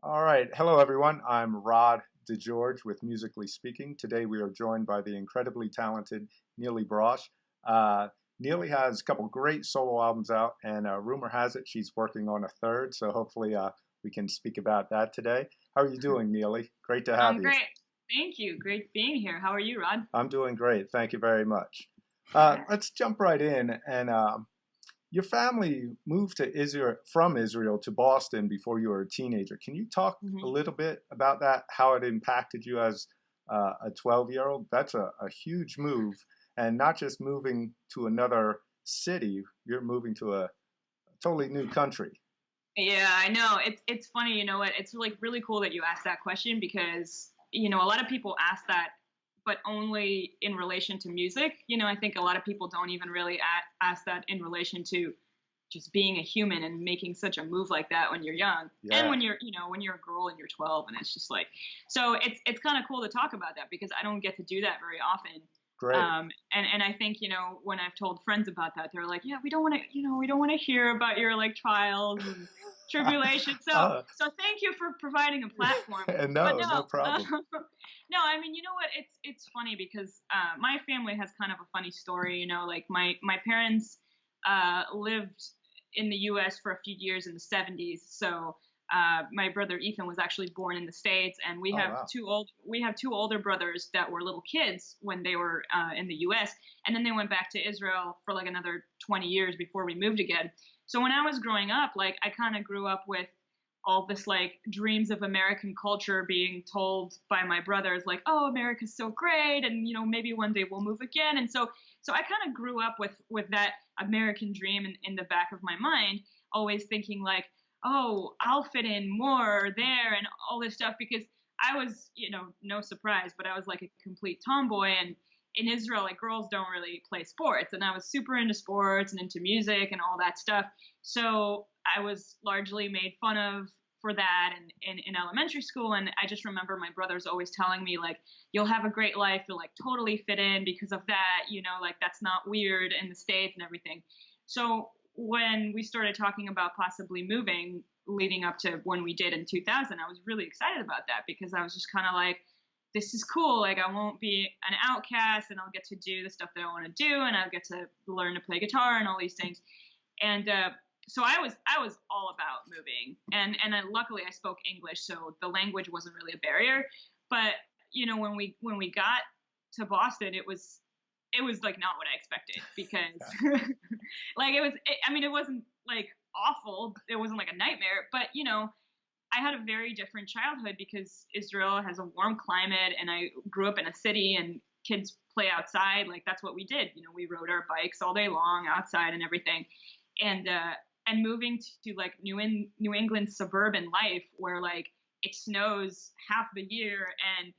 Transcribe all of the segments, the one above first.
All right. Hello, everyone. I'm Rod DeGeorge with Musically Speaking. Today we are joined by the incredibly talented Nili Brosh. Uh, Nili has a couple great solo albums out, and rumor has it she's working on a third. So hopefully we can speak about that today. How are you doing, Nili? Great to have you. Great. Thank you. Great being here. How are you, Rod? I'm doing great. Thank you very much. Let's jump right in. And your family moved to Israel from Israel to Boston before you were a teenager. Can you talk a hmm little bit about that? How it impacted you as a 12-year-old? That's a huge move, and not just moving to another city. You're moving to a totally new country. Yeah, I know. It's funny, you know what? It's like really cool that you asked that question because, a lot of people ask that, but only in relation to music. I think a lot of people don't even really ask that in relation to just being a human and making such a move like that when you're young and Yeah, when you're a girl and you're 12 and it's just like, so it's kind of cool to talk about that because I don't get to do that very often. great. And I think, when I've told friends about that, they're like, yeah, we don't want to, we don't want to hear about your like trials and tribulations. So, Uh, so thank you for providing a platform. But no, no, no problem. no, I mean, you know what? It's funny because my family has kind of a funny story. Like my parents lived in the U.S. for a few years in the 70s. So my brother Ethan was actually born in the States, and we Oh, have wow. two older brothers that were little kids when they were in the U.S. And then they went back to Israel for like another 20 years before we moved again. So when I was growing up, like I kind of grew up with all this like dreams of American culture being told by my brothers, like, oh, America's so great, and maybe one day we'll move again. And so I kind of grew up with that American dream in the back of my mind, always thinking like, oh, I'll fit in more there and all this stuff because I was, no surprise, but I was like a complete tomboy. And in Israel, like girls don't really play sports. And I was super into sports and into music and all that stuff. So I was largely made fun of for that in elementary school. And I just remember my brothers always telling me, like, you'll have a great life. You'll like totally fit in because of that, like that's not weird in the States and everything. So when we started talking about possibly moving leading up to when we did in 2000, I was really excited about that because I was just kind of like, this is cool. Like I won't be an outcast and I'll get to do the stuff that I want to do and I'll get to learn to play guitar and all these things. And so I was all about moving, and luckily I spoke English, so the language wasn't really a barrier. But when we got to Boston, it was like not what I expected because like I mean it wasn't like awful, it wasn't like a nightmare, but I had a very different childhood because Israel has a warm climate and I grew up in a city and kids play outside, like that's what we did. We rode our bikes all day long outside and everything. And moving to like New England suburban life where like it snows half the year and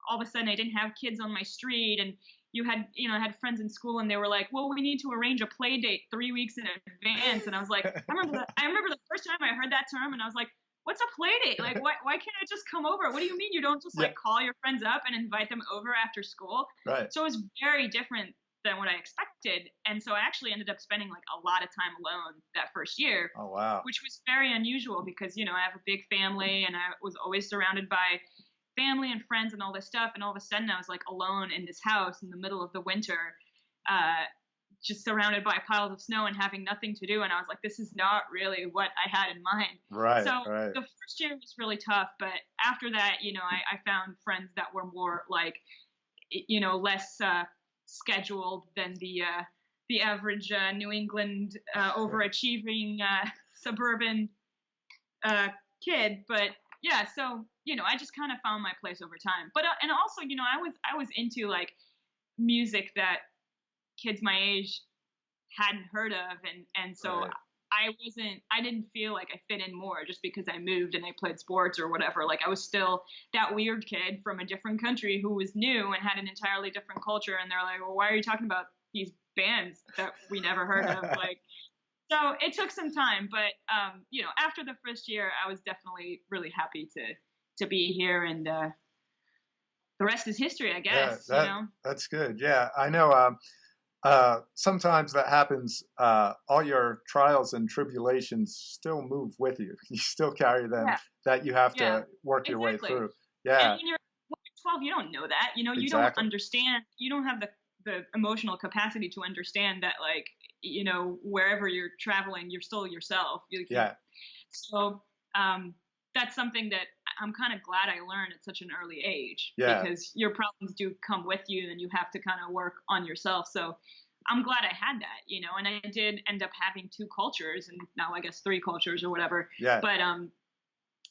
all of a sudden I didn't have kids on my street, and I had friends in school and they were like, well, we need to arrange a play date 3 weeks in advance. And I was like, I remember the first time I heard that term and I was like, what's a play date? Like, why can't I just come over? What do you mean you don't just Yeah, like call your friends up and invite them over after school? right. So it was very different than what I expected. And so I actually ended up spending like a lot of time alone that first year, Oh, wow. which was very unusual because, I have a big family and I was always surrounded by family and friends and all this stuff. And all of a sudden I was like alone in this house in the middle of the winter, uh, just surrounded by piles of snow and having nothing to do. And I was like, this is not really what I had in mind. Right, So right. the first year was really tough. But after that, I found friends that were more like, less scheduled than the average New England overachieving suburban kid. But yeah, so I just kind of found my place over time. But and also, I was into like music that kids my age hadn't heard of, and so Right. I didn't feel like I fit in more just because I moved and I played sports or whatever. Like I was still that weird kid from a different country who was new and had an entirely different culture, and they're like, well, why are you talking about these bands that we never heard of? Like, so it took some time, but after the first year I was definitely really happy to be here, and the rest is history, I Yeah, guess. that's good. Yeah, I know. Sometimes that happens. All your trials and tribulations still move with you. You still carry them, Yeah, that you have yeah, to work your way exactly. through. And Yeah, when you're 12, you don't know that. You don't exactly. understand. You don't have the emotional capacity to understand that, like, wherever you're traveling, you're still yourself. Yeah, So um, that's something that I'm kind of glad I learned at such an early age, yeah, because your problems do come with you and you have to kind of work on yourself. So I'm glad I had that. And I did end up having two cultures, and now I guess three cultures or whatever. yeah, But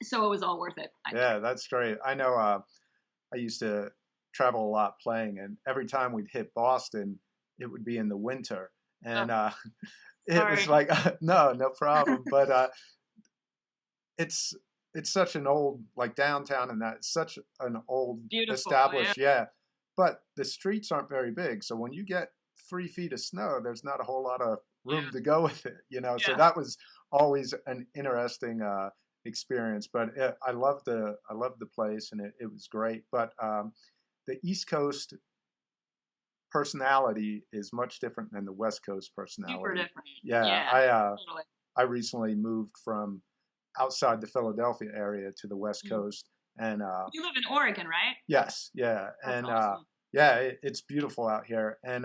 so it was all worth it, I think. yeah. That's great. I know. I used to travel a lot playing, and every time we'd hit Boston, it would be in the winter, Oh, and it was sorry. like, no, no problem. But it's it's such an old, like downtown, and that's such an old Beautiful, yeah. established, yeah. But the streets aren't very big, so when you get 3 feet of snow, there's not a whole lot of room Yeah, to go with it. So yeah. that was always an interesting experience. But I loved the place, and it was great. But the East Coast personality is much different than the West Coast Super personality. different. Yeah, Yeah, totally. I recently moved from outside the Philadelphia area to the West Mm. Coast, and You live in Oregon, right? yes, yeah, That's and awesome. yeah, it's beautiful out here, and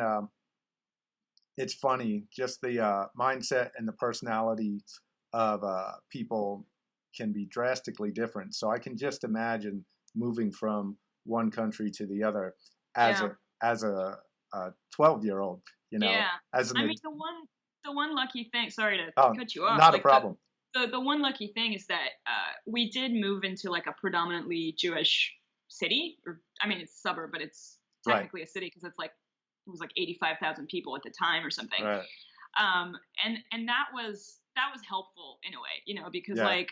it's funny, just the mindset and the personality of people can be drastically different. So I can just imagine moving from one country to the other as Yeah. a 12-year-old, Yeah. as I an mean, the one lucky thing, sorry to oh, cut you off, not a like the problem. the the one lucky thing is that we did move into like a predominantly Jewish city, or I mean, it's a suburb, but it's Right, technically a city because it was like 85,000 people at the time or something. right, And that was helpful in a way, because yeah, like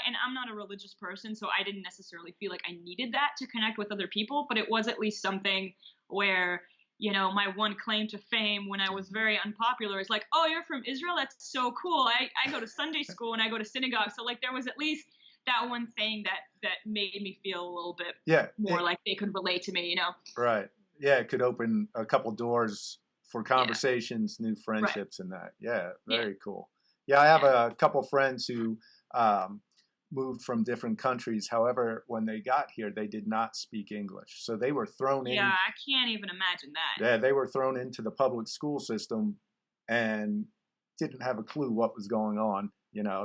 and I'm not a religious person, so I didn't necessarily feel like I needed that to connect with other people, but it was at least something where, my one claim to fame when I was very unpopular is like, oh, you're from Israel? That's so cool. I go to Sunday school and I go to synagogue. So like there was at least that one thing that made me feel a little bit yeah. more like they could relate to me. Right. Yeah, it could open a couple doors for Yeah. conversations, new Right. friendships, and that. Yeah, Yeah. very cool. Yeah, I have Yeah. a couple friends who um, moved from different countries. However, when they got here, they did not speak English, so they were thrown Yeah. in. I can't even imagine that. Yeah, they were thrown into the public school system and didn't have a clue what was going on.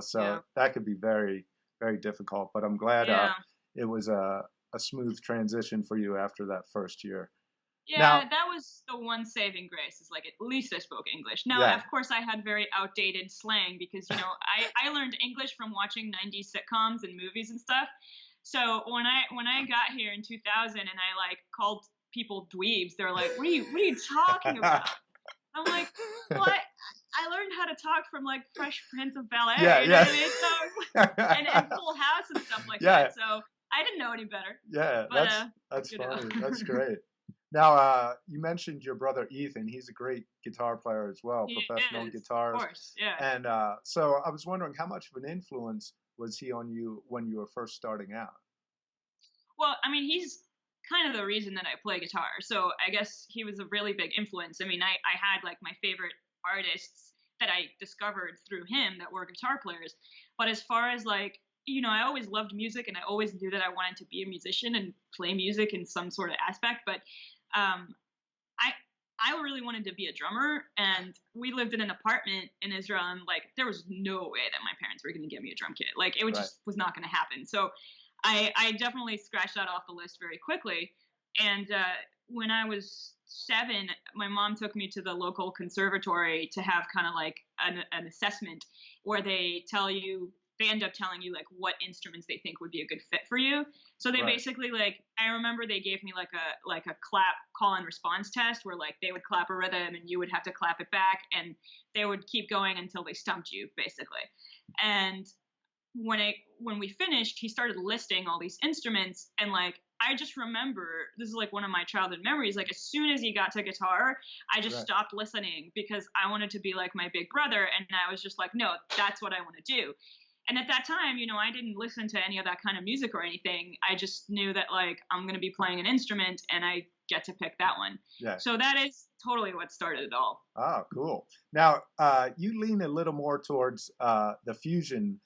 So Yeah. that could be very, very difficult. But I'm glad Yeah. it was a smooth transition for you after that first year. Yeah, Now, that was the one saving grace, is like at least I spoke English. Now, yeah, of course, I had very outdated slang because, I learned English from watching 90s sitcoms and movies and stuff. So when I got here in 2000 and I like called people dweebs, they're like, "What are you talking about?" I'm like, "What? I learned how to talk from like Fresh Prince of Bel-Air, yeah, you know yeah, what I mean?" So and Full House and stuff like yeah, that. So I didn't know any better. yeah. But That's you know. funny. That's great. Now, you mentioned your brother Ethan. He's a great guitar player as well, He professional is, of guitarist. course, yeah. And so I was wondering, how much of an influence was he on you when you were first starting out? Well, I mean, he's kind of the reason that I play guitar. So I guess he was a really big influence. I mean, I had like my favorite artists that I discovered through him that were guitar players. But as far as like, I always loved music and I always knew that I wanted to be a musician and play music in some sort of aspect. But um, I I really wanted to be a drummer, and we lived in an apartment in Israel, and like there was no way that my parents were going to get me a drum kit. Like it would Right. just was not going to happen. So I definitely scratched that off the list very quickly. And when I was 7, my mom took me to the local conservatory to have kind of like an assessment where they end up telling you like what instruments they think would be a good fit for you. So they Right. basically like I remember they gave me like a clap call and response test where like they would clap a rhythm and you would have to clap it back, and they would keep going until they stumped you basically. And when we finished, he started listing all these instruments, and like I just remember this is like one of my childhood memories. Like as soon as he got to guitar, I just Right. stopped listening because I wanted to be like my big brother, and I was just like, no, that's what I want to do. And at that time, I didn't listen to any of that kind of music or anything. I just knew that like I'm going to be playing an instrument, and I get to pick that one. Yeah. So that is totally what started it all. Oh, cool. Now, you lean a little more towards the fusion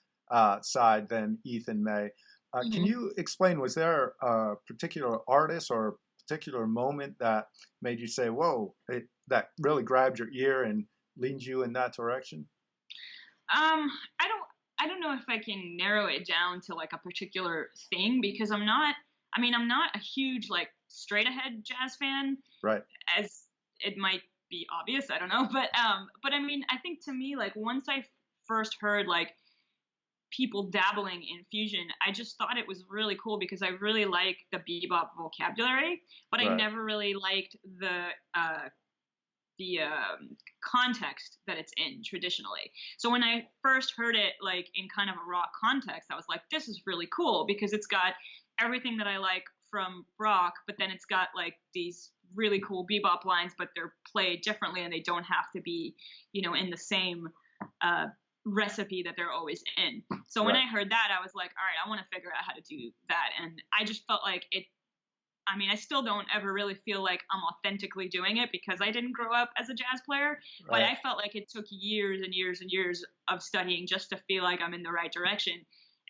side than Ethan May. Can you explain, was there a particular artist or particular moment that made you say, whoa, that really grabbed your ear and leaned you in that direction? I don't know if I can narrow it down to like a particular thing, because I'm not a huge like straight ahead jazz fan, Right. as it might be obvious. I don't know. But I mean, I think to me, like once I first heard like people dabbling in fusion, I just thought it was really cool because I really like the bebop vocabulary, but I Right. never really liked the context that it's in traditionally. So when I first heard it like in kind of a rock context, I was like, this is really cool because it's got everything that I like from rock, but then it's got like these really cool bebop lines, but they're played differently and they don't have to be, you know, in the same recipe that they're always in. So when I heard that, I was like, all right, I want to figure out how to do that. And I just felt like it, I mean, I still don't ever really feel like I'm authentically doing it because I didn't grow up as a jazz player, but I felt like it took years and years and years of studying just to feel like I'm in the right direction.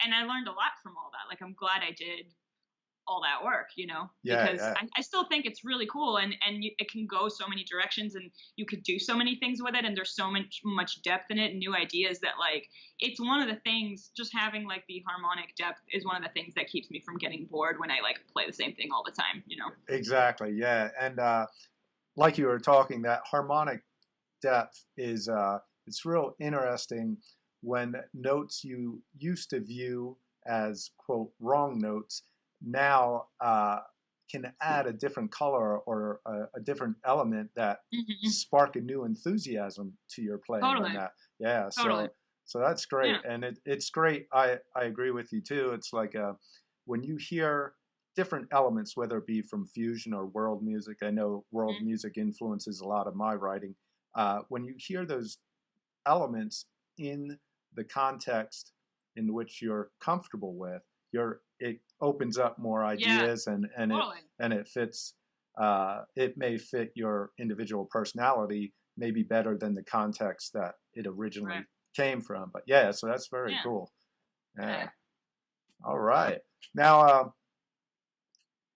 And I learned a lot from all that. Like, I'm glad I did all that work, you know, because I still think it's really cool, and it can go so many directions and you could do so many things with it. And there's so much depth in it and new ideas that like, it's one of the things, just having like the harmonic depth is one of the things that keeps me from getting bored when I like play the same thing all the time, you know? Exactly. Yeah. And like you were talking, that harmonic depth is, it's real interesting when notes you used to view as quote wrong notes now can add a different color or a different element that spark a new enthusiasm to your playing. Totally. On that. Yeah. Totally. So that's great. Yeah. And it's great. I agree with you too. It's like when you hear different elements, whether it be from fusion or world music, I know world music influences a lot of my writing. When you hear those elements in the context in which you're comfortable with, it opens up more ideas and it fits. It may fit your individual personality maybe better than the context that it originally came from. But yeah, so that's very cool. Yeah. All right. Now,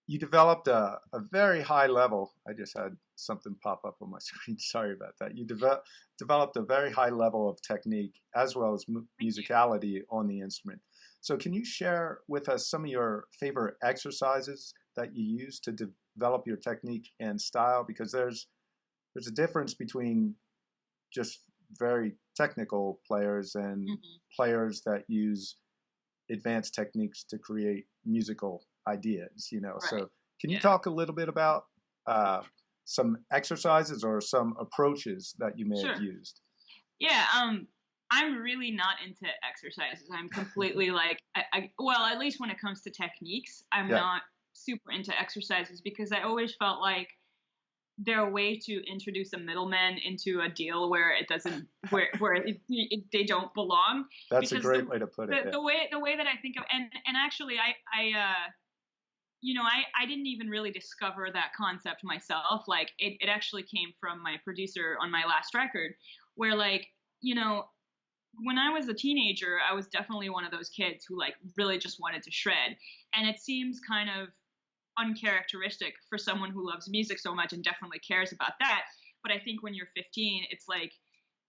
you developed a very high level. I just had something pop up on my screen. Sorry about that. You developed a very high level of technique as well as musicality on the instrument. So can you share with us some of your favorite exercises that you use to develop your technique and style? Because there's a difference between just very technical players and players that use advanced techniques to create musical ideas, you know. So can you talk a little bit about some exercises or some approaches that you may have used? Yeah, I'm really not into exercises. I'm completely like, well, at least when it comes to techniques, I'm not super into exercises because I always felt like they're a way to introduce a middleman into a deal where it doesn't, where they don't belong. That's a great way to put it. The way that I think of, and actually you know, I didn't even really discover that concept myself. Like it actually came from my producer on my last record, where like, you know, when I was a teenager, I was definitely one of those kids who like really just wanted to shred. And it seems kind of uncharacteristic for someone who loves music so much and definitely cares about that. But I think when you're 15, it's like,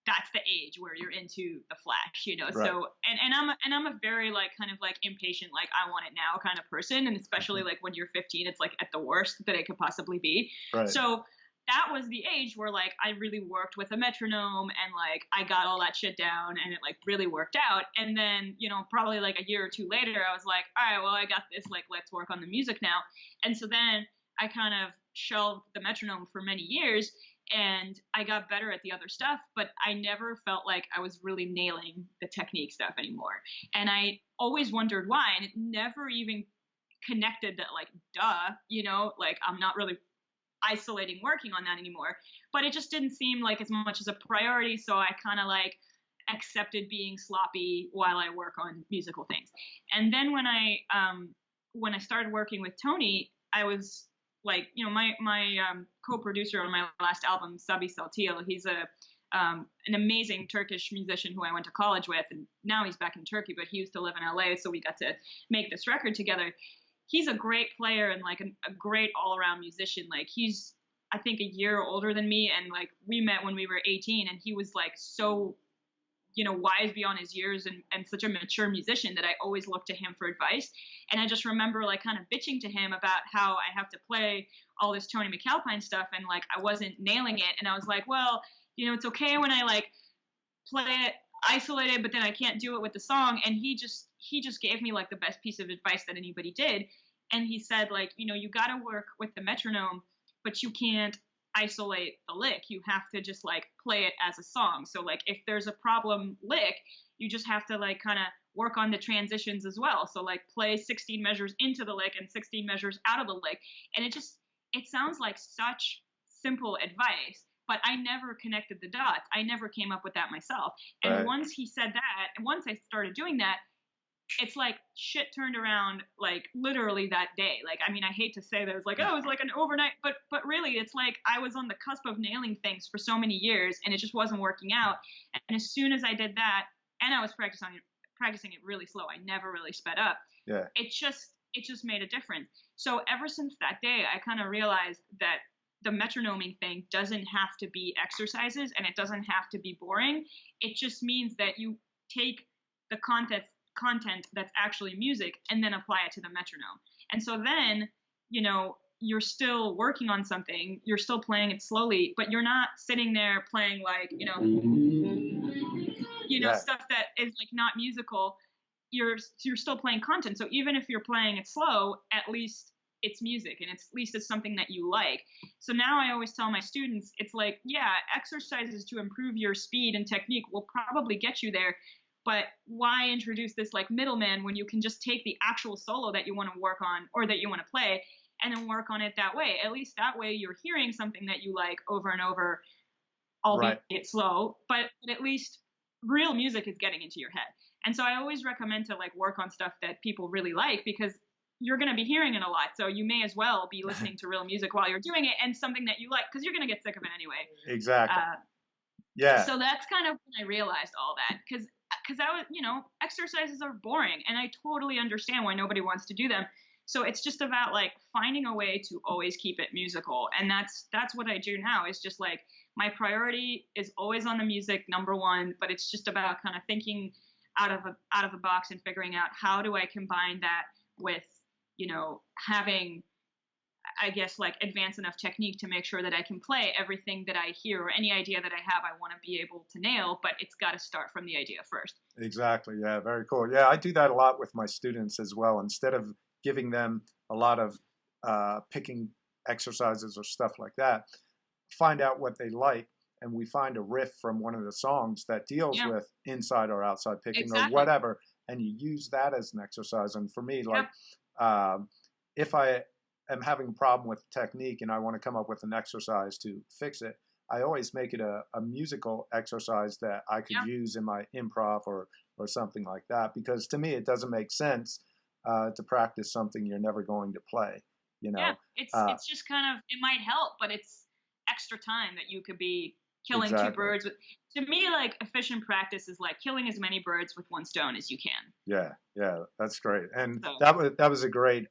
that's the age where you're into the flash, you know? So, and I'm a very like, kind of like impatient, like I want it now kind of person. And especially like when you're 15, it's like at the worst that it could possibly be. So that was the age where like I really worked with a metronome and like I got all that shit down and it like really worked out. And then, you know, probably like a year or two later, I was like, all right, well, I got this, like, let's work on the music now. And so then I kind of shelved the metronome for many years and I got better at the other stuff, but I never felt like I was really nailing the technique stuff anymore. And I always wondered why, and it never even connected that like, duh, you know, like I'm not really isolating working on that anymore, but it just didn't seem like as much as a priority. So I kind of like accepted being sloppy while I work on musical things. And then when I started working with Tony, I was like, you know, my co-producer on my last album, Sabi Saltil, he's an amazing Turkish musician who I went to college with, and now he's back in Turkey, but he used to live in LA, so we got to make this record together. He's a great player and like a great all-around musician. Like he's, I think, a year older than me, and like we met when we were 18, and he was like so, you know, wise beyond his years and such a mature musician that I always looked to him for advice. And I just remember like kind of bitching to him about how I have to play all this Tony MacAlpine stuff and like I wasn't nailing it. And I was like, well, you know, it's okay when I like play it isolated, but then I can't do it with the song. And he just gave me like the best piece of advice that anybody did. And he said, like, you know, you got to work with the metronome, but you can't isolate the lick. You have to just like play it as a song. So like if there's a problem lick, you just have to like kind of work on the transitions as well. So like play 16 measures into the lick and 16 measures out of the lick. And it sounds like such simple advice, but I never connected the dots. I never came up with that myself. And Right. once he said that, and once I started doing that, it's like shit turned around like literally that day. Like, I mean, I hate to say that it was like, oh, it was like an overnight, but really it's like I was on the cusp of nailing things for so many years and it just wasn't working out. And as soon as I did that, and I was practicing it really slow, I never really sped up. Yeah. It just made a difference. So ever since that day, I kind of realized that the metronoming thing doesn't have to be exercises and it doesn't have to be boring. It just means that you take the content that's actually music and then apply it to the metronome. And so then, you know, you're still working on something, you're still playing it slowly, but you're not sitting there playing like, you know, stuff that is like not musical. You're still playing content. So even if you're playing it slow, at least it's music and at least it's something that you like. So now I always tell my students, it's like, yeah, exercises to improve your speed and technique will probably get you there. But why introduce this like middleman when you can just take the actual solo that you want to work on or that you want to play and then work on it that way? At least that way you're hearing something that you like over and over, albeit slow, but at least real music is getting into your head. And so I always recommend to like work on stuff that people really like because you're going to be hearing it a lot. So you may as well be listening to real music while you're doing it and something that you like because you're going to get sick of it anyway. Exactly. Yeah. So that's kind of when I realized all that because I was, you know, exercises are boring and I totally understand why nobody wants to do them. So it's just about like finding a way to always keep it musical. And that's what I do now is just like my priority is always on the music, number one, but it's just about kind of thinking out of the box and figuring out how do I combine that with, you know, having, I guess, like advanced enough technique to make sure that I can play everything that I hear or any idea that I have, I want to be able to nail, but it's got to start from the idea first. Exactly. Yeah. Very cool. Yeah. I do that a lot with my students as well. Instead of giving them a lot of picking exercises or stuff like that, find out what they like. And we find a riff from one of the songs that deals with inside or outside picking or whatever. And you use that as an exercise. And for me, like, if I am having a problem with technique and I want to come up with an exercise to fix it, I always make it a musical exercise that I could use in my improv or something like that. Because to me, it doesn't make sense to practice something you're never going to play. You know, it's just kind of, it might help, but it's extra time that you could be killing two birds with. To me, like efficient practice is like killing as many birds with one stone as you can. Yeah, that's great. And so, that was a great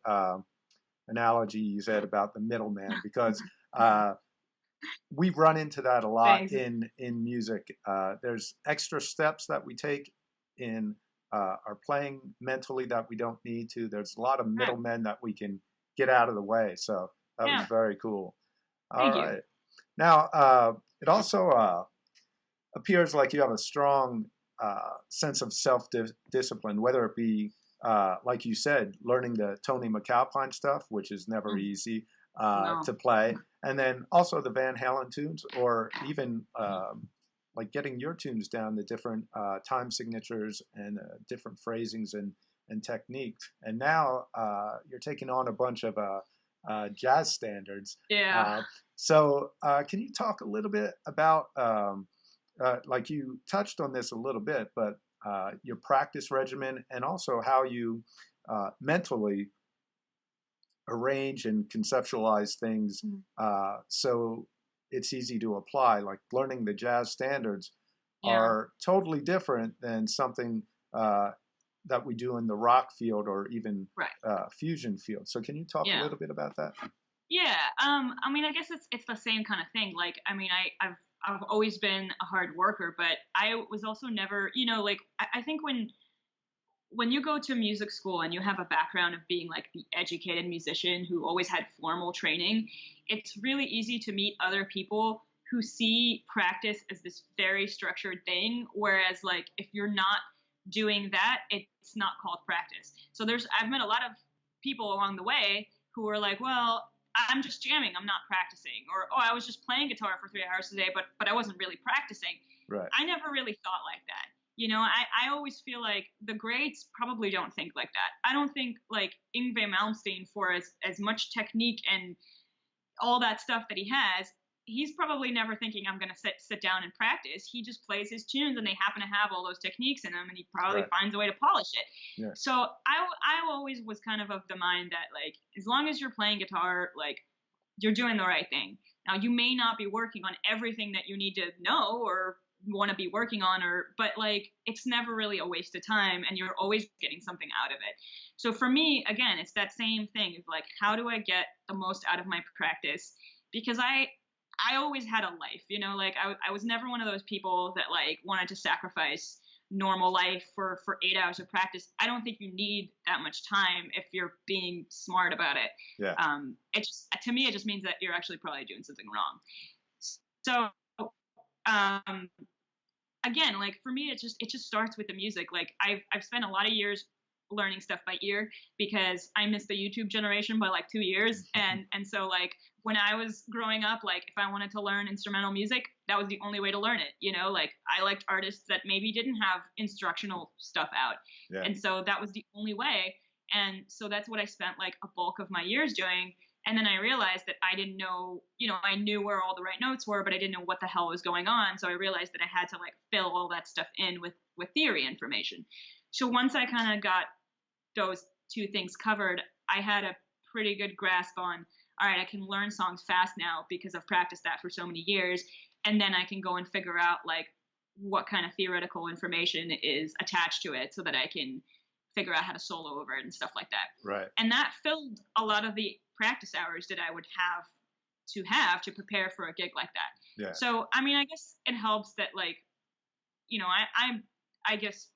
analogy you said about the middleman because we run into that a lot in music. There's extra steps that we take in our playing mentally that we don't need to. There's a lot of middlemen that we can get out of the way. So that was very cool. All right. You. Now, it also appears like you have a strong sense of self-discipline, whether it be, like you said, learning the Tony MacAlpine stuff, which is never easy to play, and then also the Van Halen tunes, or even like getting your tunes down, the different time signatures and different phrasings and techniques. And now you're taking on a bunch of jazz standards. So can you talk a little bit about, like you touched on this a little bit, but your practice regimen and also how you mentally arrange and conceptualize things so it's easy to apply. Like learning the jazz standards are totally different than something that we do in the rock field or even fusion field. So can you talk a little bit about that? Yeah. I mean, I guess it's the same kind of thing. Like, I mean, I've always been a hard worker, but I was also never, you know, like I think when you go to music school and you have a background of being like the educated musician who always had formal training, it's really easy to meet other people who see practice as this very structured thing. Whereas like, if you're not doing that, it's not called practice. So I've met a lot of people along the way who are like, well, I'm just jamming, I'm not practicing. Or, oh, I was just playing guitar for 3 hours a day, but I wasn't really practicing. Right. I never really thought like that. You know, I always feel like the greats probably don't think like that. I don't think like Yngwie Malmsteen, for as much technique and all that stuff that he has, he's probably never thinking I'm going to sit down and practice. He just plays his tunes and they happen to have all those techniques in them, and he probably finds a way to polish it. Yeah. So I always was kind of the mind that like, as long as you're playing guitar, like you're doing the right thing. Now you may not be working on everything that you need to know or want to be working on, but like it's never really a waste of time and you're always getting something out of it. So for me, again, it's that same thing of like, how do I get the most out of my practice? Because I always had a life, you know, like I was never one of those people that like wanted to sacrifice normal life for 8 hours of practice. I don't think you need that much time if you're being smart about it. Yeah. It just, to me, it just means that you're actually probably doing something wrong. So, again, like for me, it just starts with the music. Like I've spent a lot of years learning stuff by ear because I missed the YouTube generation by like 2 years. And so like when I was growing up, like if I wanted to learn instrumental music, that was the only way to learn it. You know, like I liked artists that maybe didn't have instructional stuff out. Yeah. And so that was the only way. And so that's what I spent like a bulk of my years doing. And then I realized that I didn't know, you know, I knew where all the right notes were, but I didn't know what the hell was going on. So I realized that I had to like fill all that stuff in with theory information. So once I kind of got those two things covered, I had a pretty good grasp on, all right, I can learn songs fast now because I've practiced that for so many years. And then I can go and figure out like what kind of theoretical information is attached to it so that I can figure out how to solo over it and stuff like that. Right. And that filled a lot of the practice hours that I would have to prepare for a gig like that. Yeah. So, I mean, I guess it helps that like, you know, I guess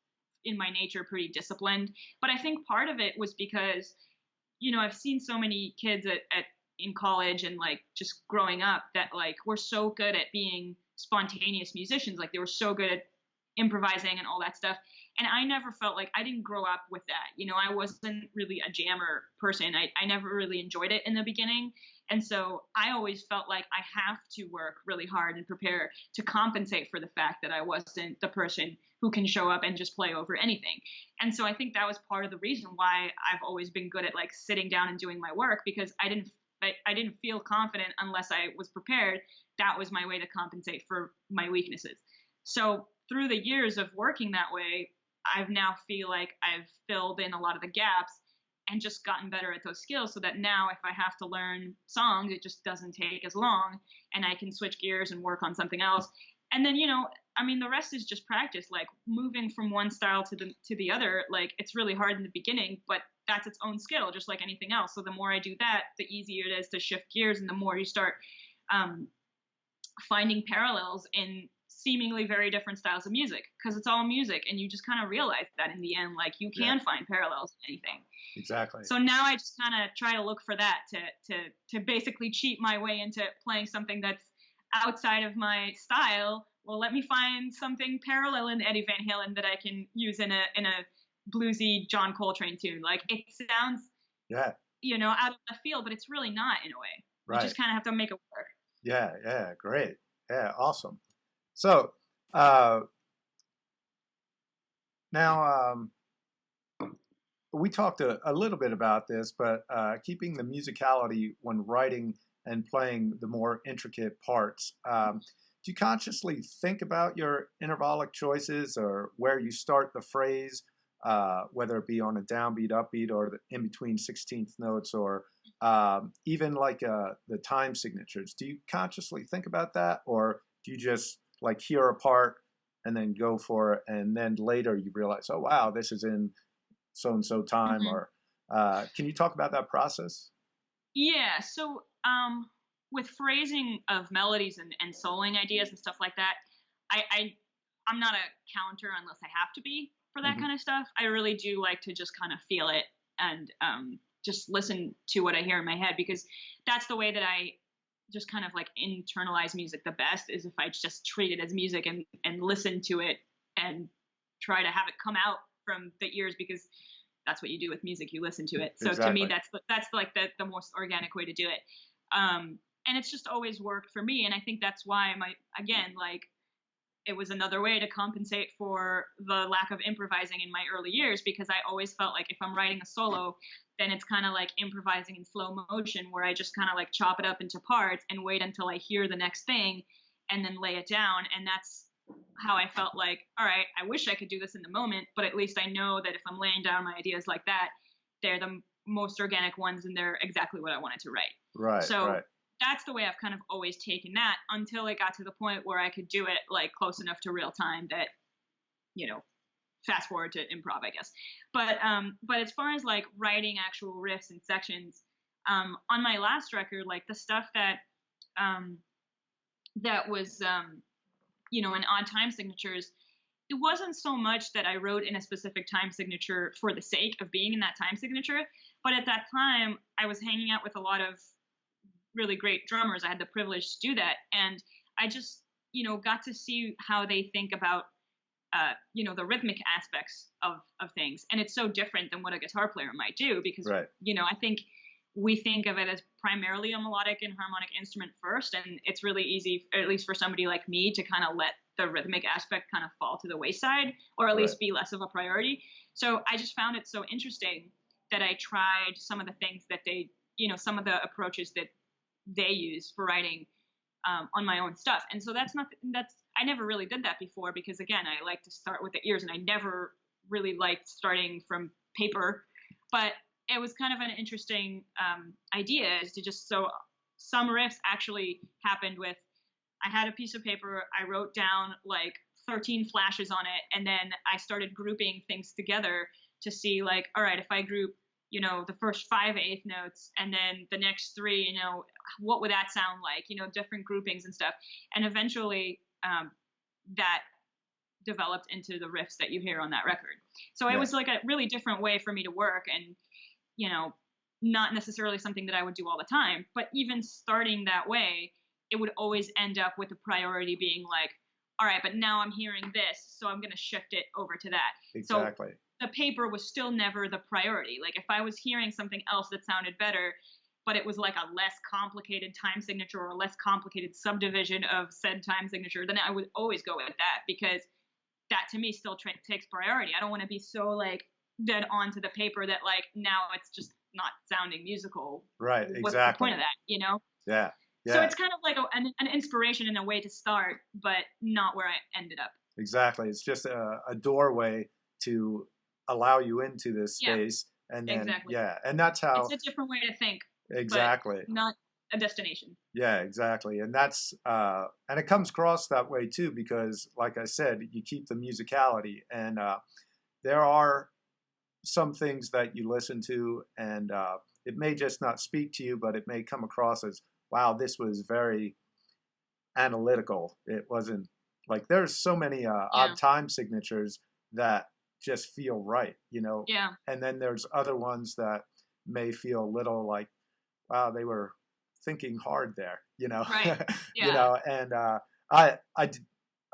in my nature pretty disciplined, but I think part of it was because, you know, I've seen so many kids in college and like just growing up that like were so good at being spontaneous musicians. Like they were so good at improvising and all that stuff. And I never felt like I didn't grow up with that. You know, I wasn't really a jammer person. I never really enjoyed it in the beginning. And so I always felt like I have to work really hard and prepare to compensate for the fact that I wasn't the person who can show up and just play over anything. And so I think that was part of the reason why I've always been good at like sitting down and doing my work, because I didn't feel confident unless I was prepared. That was my way to compensate for my weaknesses. So through the years of working that way, I've now feel like I've filled in a lot of the gaps and just gotten better at those skills so that now if I have to learn songs, it just doesn't take as long and I can switch gears and work on something else. And then, you know, I mean, the rest is just practice, like moving from one style to the other. Like it's really hard in the beginning, but that's its own skill, just like anything else. So the more I do that, the easier it is to shift gears and the more you start finding parallels in seemingly very different styles of music, because it's all music and you just kind of realize that in the end, like you can find parallels in anything. Exactly. So now I just kind of try to look for that to basically cheat my way into playing something that's outside of my style. Well, let me find something parallel in Eddie Van Halen that I can use in a bluesy John Coltrane tune. Like it sounds you know, out of the field, but it's really not in a way. Right. You just kind of have to make it work. Yeah, great. Yeah, awesome. So now we talked a little bit about this, but keeping the musicality when writing and playing the more intricate parts, do you consciously think about your intervallic choices or where you start the phrase, whether it be on a downbeat, upbeat, or in between 16th notes, or even like the time signatures. Do you consciously think about that, or do you just like hear a part and then go for it, and then later you realize, oh wow, this is in so and so time? Mm-hmm. Or can you talk about that process? Yeah. So with phrasing of melodies and soloing ideas and stuff like that, I'm not a counter unless I have to be for that Hmm. kind of stuff. I really do like to just kind of feel it and just listen to what I hear in my head, because that's the way that I just kind of like internalize music the best, is if I just treat it as music and listen to it and try to have it come out from the ears, because that's what you do with music. You listen to it. So to me, Exactly. that's like the most organic way to do it. And it's just always worked for me. And I think that's why again, like, it was another way to compensate for the lack of improvising in my early years, because I always felt like if I'm writing a solo, then it's kind of like improvising in slow motion, where I just kind of like chop it up into parts and wait until I hear the next thing and then lay it down. And that's how I felt like, all right, I wish I could do this in the moment, but at least I know that if I'm laying down my ideas like that, they're the most organic ones and they're exactly what I wanted to write. Right. So Right. that's the way I've kind of always taken that, until it got to the point where I could do it like close enough to real time that, fast forward to improv, I guess. But as far as like writing actual riffs and sections, on my last record, like the stuff that was, in odd time signatures, it wasn't so much that I wrote in a specific time signature for the sake of being in that time signature, but at that time I was hanging out with a lot of really great drummers. I had the privilege to do that. And I just, got to see how they think about, the rhythmic aspects of things. And it's so different than what a guitar player might do, because, Right. I think we think of it as primarily a melodic and harmonic instrument first. And it's really easy, at least for somebody like me, to kind of let the rhythmic aspect kind of fall to the wayside, or at Right. least be less of a priority. So I just found it so interesting that I tried some of the things that they, some of the approaches that they use for writing on my own stuff. And so I never really did that before, because again, I like to start with the ears, and I never really liked starting from paper. But it was kind of an interesting idea, is to just, so some riffs actually happened with, I had a piece of paper, I wrote down like 13 flashes on it, and then I started grouping things together to see like, all right, if I group, the first 5/8 notes and then the next three, what would that sound like? Different groupings and stuff. And eventually that developed into the riffs that you hear on that record. So it Yeah. was like a really different way for me to work, and, not necessarily something that I would do all the time, but even starting that way, it would always end up with the priority being like, all right, but now I'm hearing this, so I'm going to shift it over to that. Exactly. So the paper was still never the priority. Like if I was hearing something else that sounded better, but it was like a less complicated time signature or a less complicated subdivision of said time signature, then I would always go with that, because that to me still takes priority. I don't want to be so like dead on to the paper that like now it's just not sounding musical. Right. What's the Exactly. point of that, Yeah. So Yeah. it's kind of like an inspiration and a way to start, but not where I ended up. Exactly. It's just a doorway to allow you into this Yeah, space, and then exactly. yeah, and that's how. It's a different way to think, Exactly. but not a destination. Yeah, exactly. And that's and it comes across that way too, because like I said, you keep the musicality, and there are some things that you listen to, and it may just not speak to you, but it may come across as, wow, this was very analytical. It wasn't like, there's so many odd time signatures that just feel right, Yeah. and then there's other ones that may feel a little like, wow, they were thinking hard there, Right. Yeah. and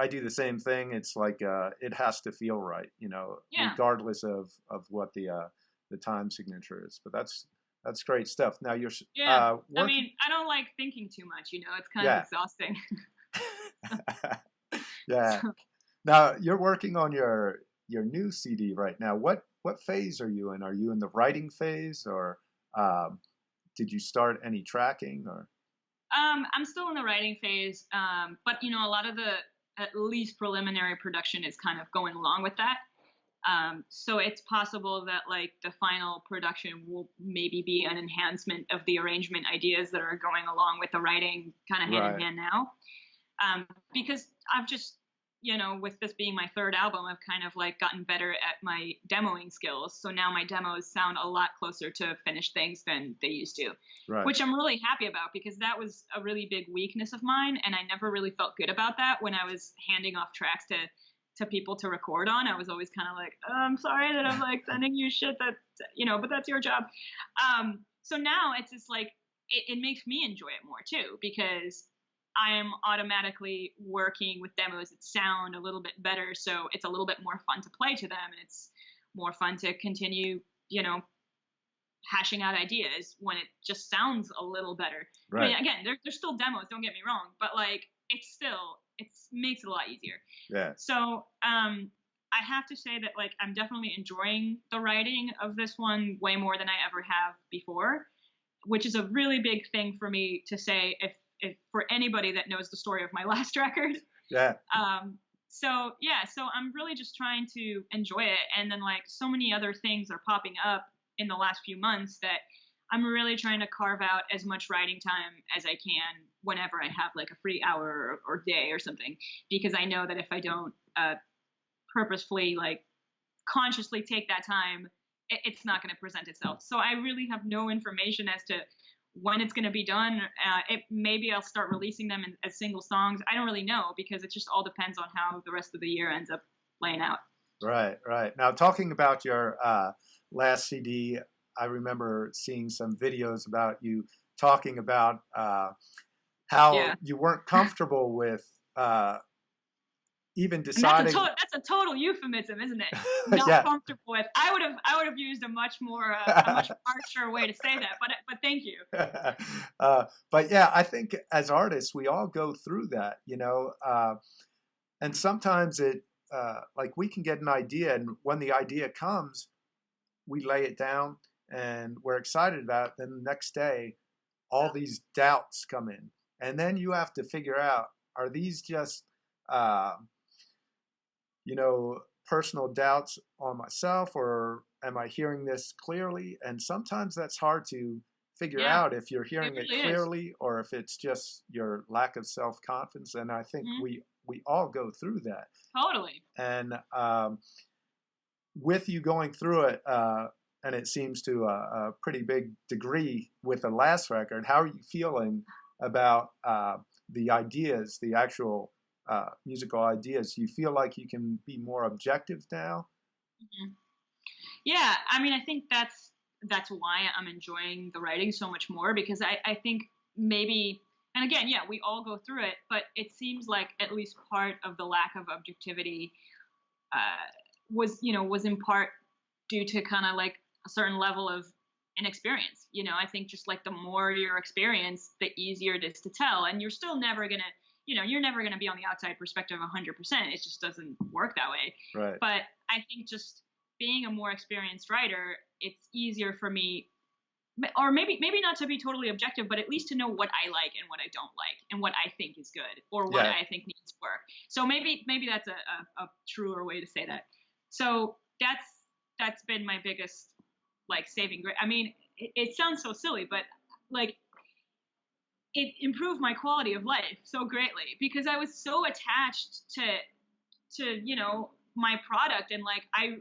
I do the same thing. It's like it has to feel right, Yeah. regardless of what the time signature is. But that's great stuff. Now you're Yeah. I working. mean, I don't like thinking too much, it's kind Yeah. of exhausting. Yeah. Now you're working on your new CD right now. What phase are you in? Are you in the writing phase, or did you start any tracking, or? I'm still in the writing phase, but a lot of the at least preliminary production is kind of going along with that. So it's possible that like the final production will maybe be an enhancement of the arrangement ideas that are going along with the writing kind of hand in Right. hand now. Because I've just, with this being my third album, I've kind of like gotten better at my demoing skills. So now my demos sound a lot closer to finished things than they used to, Right. which I'm really happy about because that was a really big weakness of mine. And I never really felt good about that when I was handing off tracks to people to record on. I was always kind of like, oh, I'm sorry that I'm like sending you shit that, but that's your job. So now it's just like, it makes me enjoy it more too, because I am automatically working with demos that sound a little bit better. So it's a little bit more fun to play to them. And it's more fun to continue, hashing out ideas when it just sounds a little better. I Right. mean, again, they're still demos, don't get me wrong, but like it makes it a lot easier. Yeah. So I have to say that like I'm definitely enjoying the writing of this one way more than I ever have before, which is a really big thing for me to say if for anybody that knows the story of my last record. Yeah. So yeah, so I'm really just trying to enjoy it, and then like so many other things are popping up in the last few months that I'm really trying to carve out as much writing time as I can whenever I have like a free hour or day or something, because I know that if I don't purposefully like consciously take that time, it's not going to present itself. So I really have no information as to when it's going to be done. Maybe I'll start releasing them as single songs. I don't really know, because it just all depends on how the rest of the year ends up playing out. Right. Right. Now, talking about your last CD, I remember seeing some videos about you talking about how Yeah. you weren't comfortable with even deciding. That's a total euphemism, isn't it? Not Yeah. comfortable with. I would have used a much harsher way to say that. But thank you. But yeah, I think as artists, we all go through that, and sometimes like we can get an idea, and when the idea comes, we lay it down and we're excited about it. Then the next day, all these doubts come in, and then you have to figure out, are these just personal doubts on myself, or am I hearing this clearly? And sometimes that's hard to figure out if you're hearing it really clearly or if it's just your lack of self-confidence. And I think we all go through that. Totally. And with you going through it, and it seems to a pretty big degree with the last record, how are you feeling about the ideas, the actual musical ideas? Do you feel like you can be more objective now? Mm-hmm. Yeah, I mean, I think that's why I'm enjoying the writing so much more, because I think maybe, and again, yeah, we all go through it, but it seems like at least part of the lack of objectivity was in part due to kind of like a certain level of inexperience. I think just like the more you're experienced, the easier it is to tell, and you're still never gonna you're never going to be on the outside perspective 100%. It just doesn't work that way. Right. But I think just being a more experienced writer, it's easier for me, or maybe not to be totally objective, but at least to know what I like and what I don't like, and what I think is good, or what I think needs work. So maybe that's a truer way to say that. So that's been my biggest like saving grace. I mean, it sounds so silly, but like, it improved my quality of life so greatly, because I was so attached to my product, and like I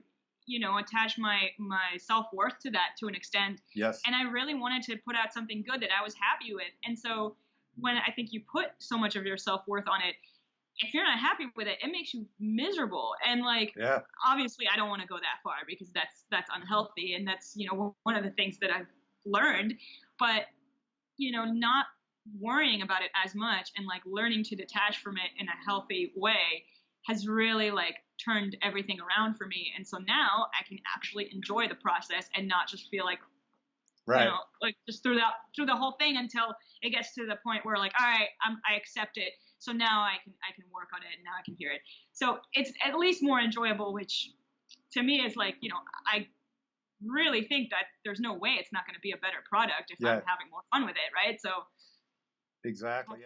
attached my self-worth to that to an extent. Yes. And I really wanted to put out something good that I was happy with. And so when I think you put so much of your self-worth on it, if you're not happy with it, it makes you miserable. And like, obviously I don't want to go that far, because that's unhealthy, and that's one of the things that I've learned. But not worrying about it as much, and like learning to detach from it in a healthy way, has really like turned everything around for me. And so now I can actually enjoy the process and not just feel like, like just through the whole thing until it gets to the point where like, all right, I accept it. So now I can work on it, and now I can hear it. So it's at least more enjoyable, which to me is like, I really think that there's no way it's not going to be a better product if I'm having more fun with it. Right. So exactly.